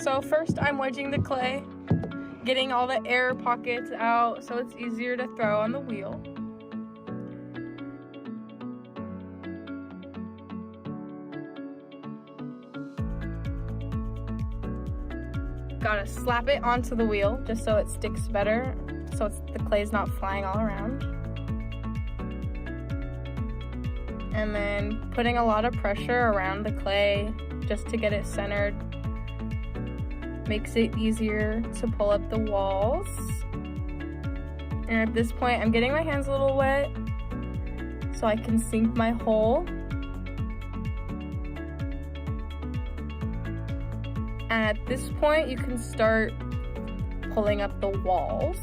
So first I'm wedging the clay, getting all the air pockets out so it's easier to throw on the wheel. Gotta slap it onto the wheel just so it sticks better, so the clay's not flying all around. And then putting a lot of pressure around the clay just to get it centered makes it easier to pull up the walls. And at this point, I'm getting my hands a little wet so I can sink my hole. And at this point, you can start pulling up the walls.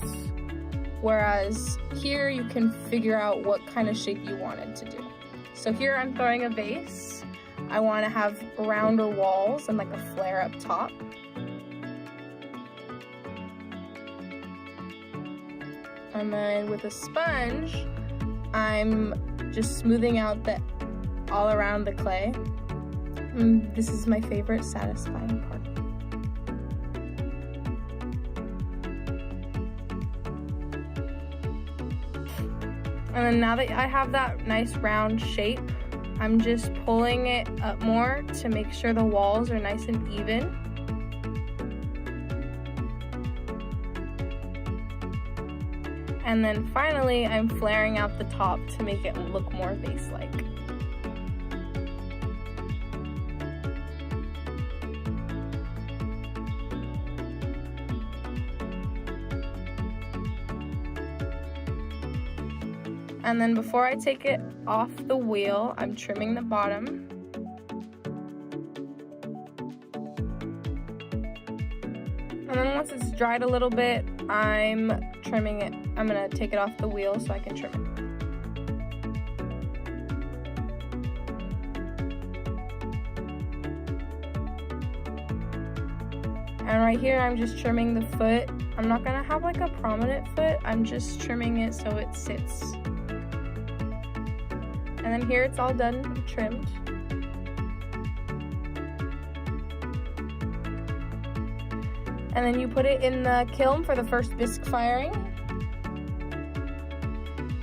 Whereas here, you can figure out what kind of shape you want it to do. So here I'm throwing a vase. I want to have rounder walls and like a flare up top. And then with a sponge, I'm just smoothing out all around the clay. This is my favorite satisfying part. And then now that I have that nice round shape, I'm just pulling it up more to make sure the walls are nice and even. And then finally, I'm flaring out the top to make it look more vase-like. And then before I take it off the wheel, I'm trimming the bottom. And then once it's dried a little bit, I'm trimming it. I'm gonna take it off the wheel so I can trim it. And right here, I'm just trimming the foot. I'm not gonna have like a prominent foot. I'm just trimming it so it sits. And then here it's all done and trimmed. And then you put it in the kiln for the first bisque firing.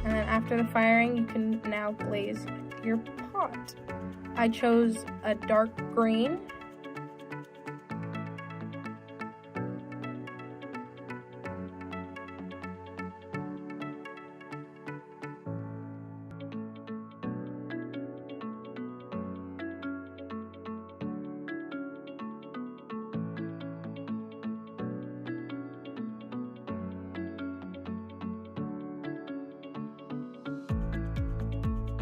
And then after the firing, you can now glaze your pot. I chose a dark green.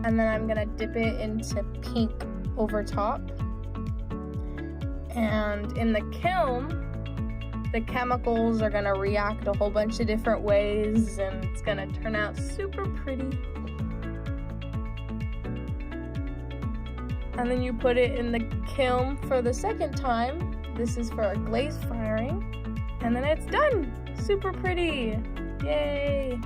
And then I'm gonna dip it into pink over top. And in the kiln, the chemicals are gonna react a whole bunch of different ways and it's gonna turn out super pretty. And then you put it in the kiln for the second time. This is for a glaze firing. And then it's done. Super pretty. Yay.